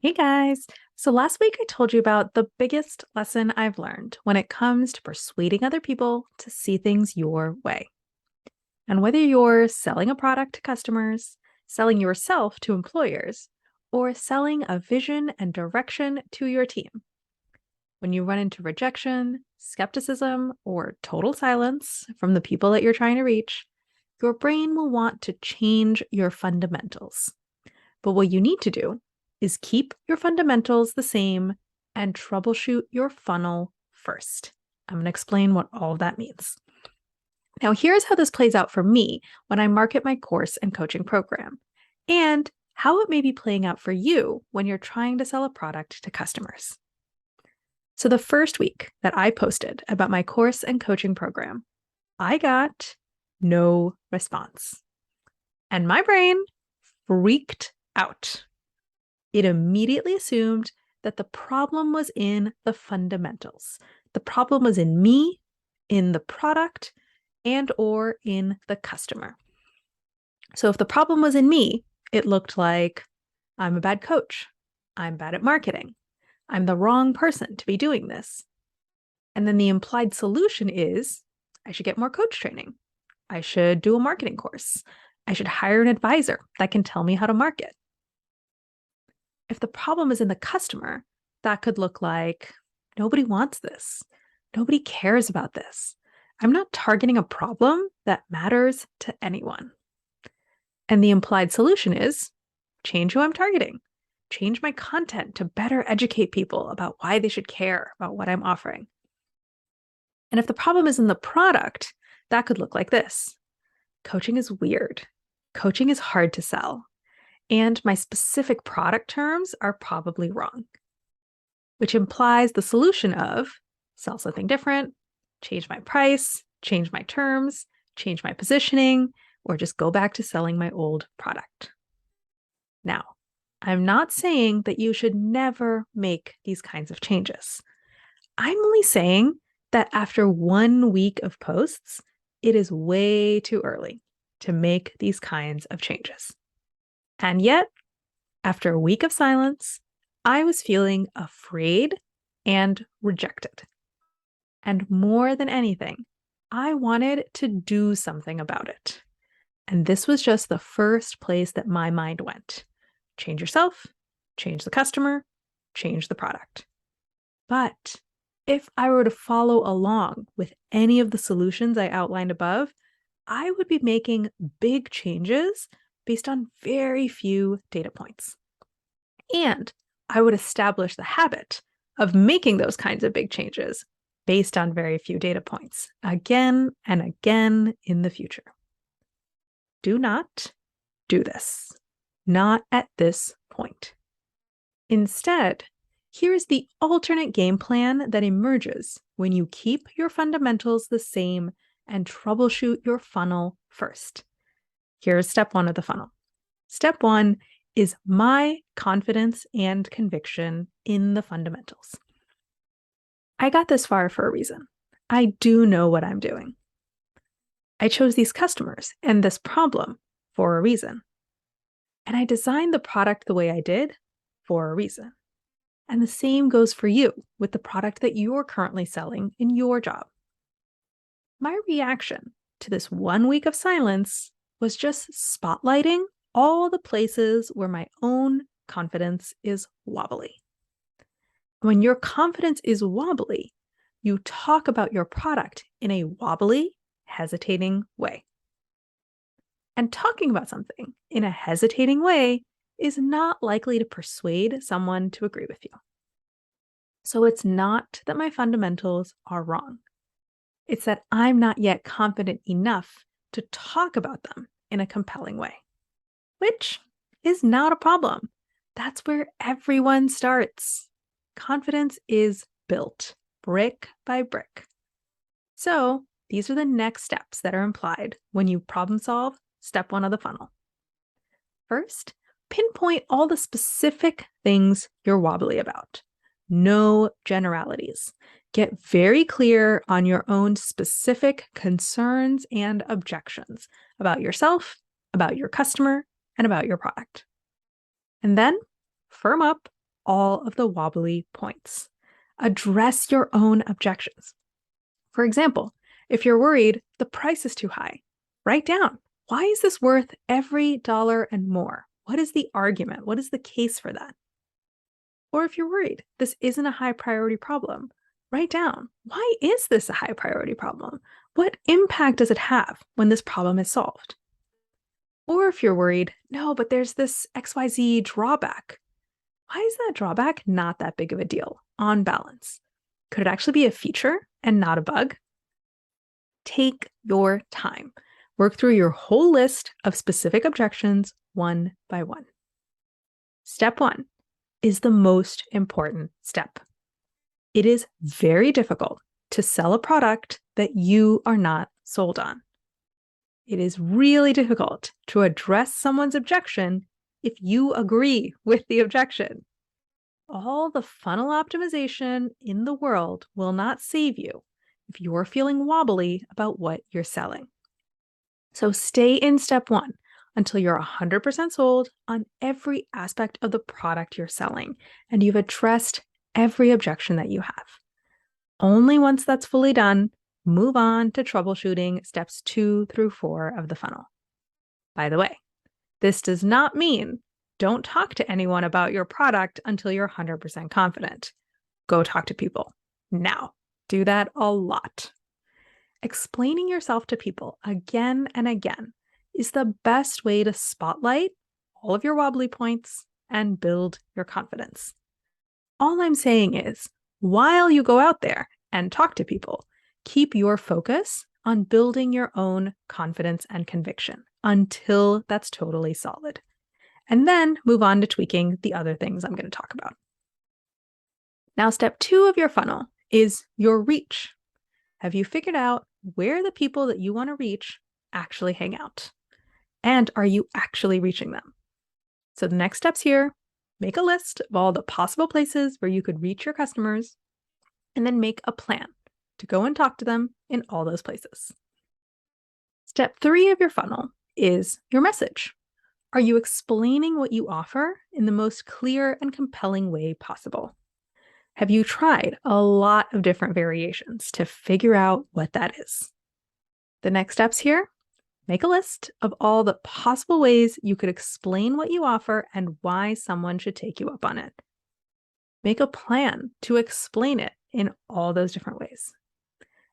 Hey guys. So last week I told you about the biggest lesson I've learned when it comes to persuading other people to see things your way. And whether you're selling a product to customers, selling yourself to employers, or selling a vision and direction to your team, when you run into rejection, skepticism, or total silence from the people that you're trying to reach, your brain will want to change your fundamentals. But what you need to do is keep your fundamentals the same and troubleshoot your funnel first. I'm going to explain what all of that means. Now, here's how this plays out for me when I market my course and coaching program, and how it may be playing out for you when you're trying to sell a product to customers. So, the first week that I posted about my course and coaching program, I got no response. And my brain freaked out. It immediately assumed that the problem was in the fundamentals. The problem was in me, in the product, and or in the customer. So if the problem was in me, it looked like I'm a bad coach. I'm bad at marketing. I'm the wrong person to be doing this. And then the implied solution is I should get more coach training. I should do a marketing course. I should hire an advisor that can tell me how to market. If the problem is in the customer, that could look like nobody wants this. Nobody cares about this. I'm not targeting a problem that matters to anyone. And the implied solution is change who I'm targeting, change my content to better educate people about why they should care about what I'm offering. And if the problem is in the product, that could look like this. Coaching is weird. Coaching is hard to sell. And my specific product terms are probably wrong, which implies the solution of sell something different, change my price, change my terms, change my positioning, or just go back to selling my old product. Now, I'm not saying that you should never make these kinds of changes. I'm only saying that after 1 week of posts, it is way too early to make these kinds of changes. And yet, after a week of silence, I was feeling afraid and rejected. And more than anything, I wanted to do something about it. And this was just the first place that my mind went. Change yourself, change the customer, change the product. But if I were to follow along with any of the solutions I outlined above, I would be making big changes based on very few data points. And I would establish the habit of making those kinds of big changes based on very few data points again and again in the future. Do not do this. Not at this point. Instead, here is the alternate game plan that emerges when you keep your fundamentals the same and troubleshoot your funnel first. Here's step 1 of the funnel. Step 1 is my confidence and conviction in the fundamentals. I got this far for a reason. I do know what I'm doing. I chose these customers and this problem for a reason. And I designed the product the way I did for a reason. And the same goes for you with the product that you're currently selling in your job. My reaction to this 1 week of silence was just spotlighting all the places where my own confidence is wobbly. When your confidence is wobbly, you talk about your product in a wobbly, hesitating way. And talking about something in a hesitating way is not likely to persuade someone to agree with you. So it's not that my fundamentals are wrong. It's that I'm not yet confident enough to talk about them in a compelling way, which is not a problem. That's where everyone starts. Confidence is built brick by brick. So these are the next steps that are implied when you problem solve step 1 of the funnel. First, pinpoint all the specific things you're wobbly about. No generalities. Get very clear on your own specific concerns and objections about yourself, about your customer, and about your product. And then firm up all of the wobbly points. Address your own objections. For example, if you're worried the price is too high, write down, why is this worth every dollar and more? What is the argument? What is the case for that? Or if you're worried this isn't a high priority problem, write down, why is this a high priority problem? What impact does it have when this problem is solved? Or if you're worried, no, but there's this XYZ drawback. Why is that drawback not that big of a deal on balance? Could it actually be a feature and not a bug? Take your time. Work through your whole list of specific objections one by one. Step 1 is the most important step. It is very difficult to sell a product that you are not sold on. It is really difficult to address someone's objection if you agree with the objection. All the funnel optimization in the world will not save you if you're feeling wobbly about what you're selling. So stay in step 1 until you're 100% sold on every aspect of the product you're selling and you've addressed every objection that you have. Only once that's fully done, move on to troubleshooting steps 2 through 4 of the funnel. By the way, this does not mean don't talk to anyone about your product until you're 100% confident. Go talk to people now. Do that a lot. Explaining yourself to people again and again is the best way to spotlight all of your wobbly points and build your confidence. All I'm saying is, while you go out there and talk to people, keep your focus on building your own confidence and conviction until that's totally solid. And then move on to tweaking the other things I'm going to talk about. Now, step 2 of your funnel is your reach. Have you figured out where the people that you want to reach actually hang out? And are you actually reaching them? So the next steps here, make a list of all the possible places where you could reach your customers, and then make a plan to go and talk to them in all those places. Step 3 of your funnel is your message. Are you explaining what you offer in the most clear and compelling way possible? Have you tried a lot of different variations to figure out what that is? The next steps here, make a list of all the possible ways you could explain what you offer and why someone should take you up on it. Make a plan to explain it in all those different ways.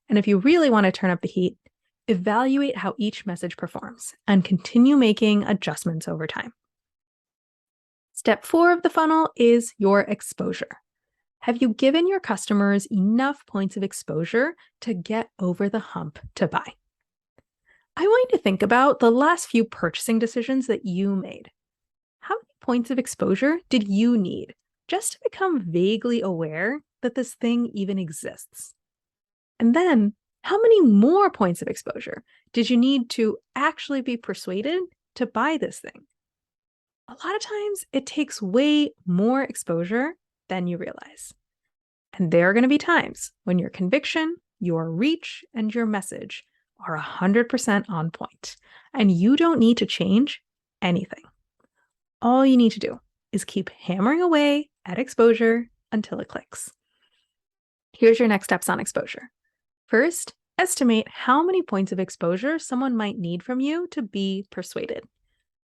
And if you really want to turn up the heat, evaluate how each message performs and continue making adjustments over time. Step 4 of the funnel is your exposure. Have you given your customers enough points of exposure to get over the hump to buy? I want you to think about the last few purchasing decisions that you made. How many points of exposure did you need just to become vaguely aware that this thing even exists? And then, how many more points of exposure did you need to actually be persuaded to buy this thing? A lot of times, it takes way more exposure than you realize. And there are going to be times when your conviction, your reach, and your message are 100% on point, and you don't need to change anything. All you need to do is keep hammering away at exposure until it clicks. Here's your next steps on exposure. First, estimate how many points of exposure someone might need from you to be persuaded.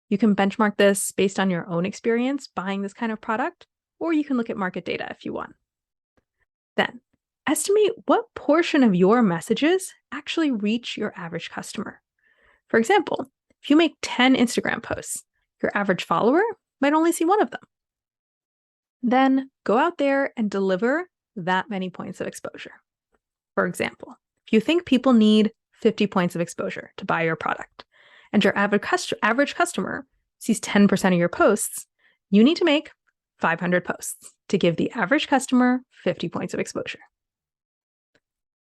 You can benchmark this based on your own experience buying this kind of product, or you can look at market data if you want. Then, estimate what portion of your messages actually reach your average customer. For example, if you make 10 Instagram posts, your average follower might only see one of them. Then go out there and deliver that many points of exposure. For example, if you think people need 50 points of exposure to buy your product, and your average customer sees 10% of your posts, you need to make 500 posts to give the average customer 50 points of exposure.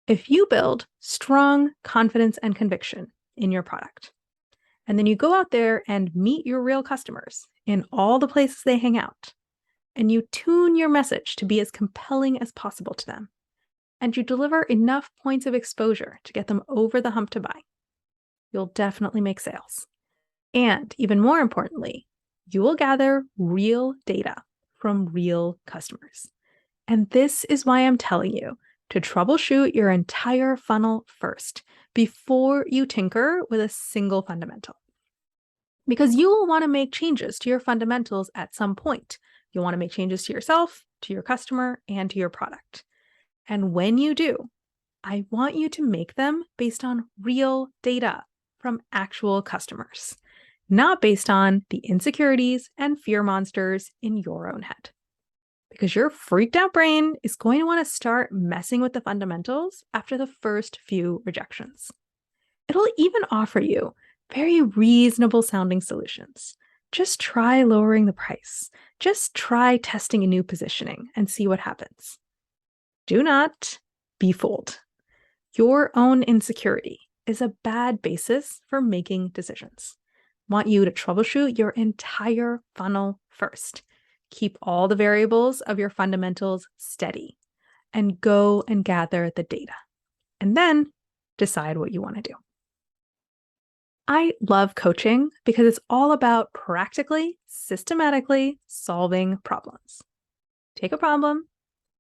If you build strong confidence and conviction in your product, and then you go out there and meet your real customers in all the places they hang out, and you tune your message to be as compelling as possible to them, and you deliver enough points of exposure to get them over the hump to buy, you'll definitely make sales. And even more importantly, you will gather real data from real customers. And this is why I'm telling you to troubleshoot your entire funnel first before you tinker with a single fundamental. Because you will want to make changes to your fundamentals at some point. You'll want to make changes to yourself, to your customer, and to your product. And when you do, I want you to make them based on real data from actual customers, not based on the insecurities and fear monsters in your own head. Because your freaked out brain is going to want to start messing with the fundamentals after the first few rejections. It'll even offer you very reasonable sounding solutions. Just try lowering the price. Just try testing a new positioning and see what happens. Do not be fooled. Your own insecurity is a bad basis for making decisions. I want you to troubleshoot your entire funnel first. Keep all the variables of your fundamentals steady and go and gather the data. And then decide what you want to do. I love coaching because it's all about practically, systematically solving problems. Take a problem,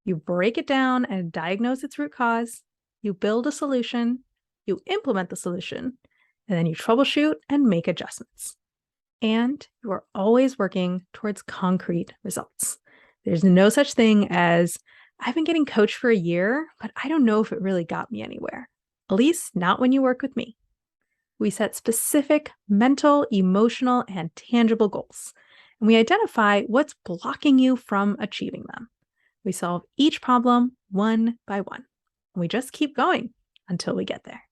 you break it down and diagnose its root cause, you build a solution, you implement the solution, and then you troubleshoot and make adjustments. And you are always working towards concrete results. There's no such thing as, I've been getting coached for a year, but I don't know if it really got me anywhere. At least not when you work with me. We set specific mental, emotional, and tangible goals, and we identify what's blocking you from achieving them. We solve each problem one by one, and we just keep going until we get there.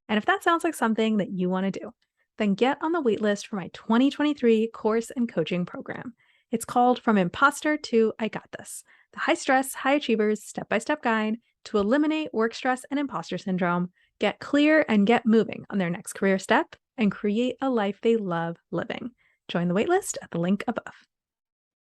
And if that sounds like something that you want to do, then get on the waitlist for my 2023 course and coaching program. It's called From Imposter to I Got This, the high stress, high achievers step-by-step guide to eliminate work stress and imposter syndrome, get clear and get moving on their next career step, and create a life they love living. Join the waitlist at the link above.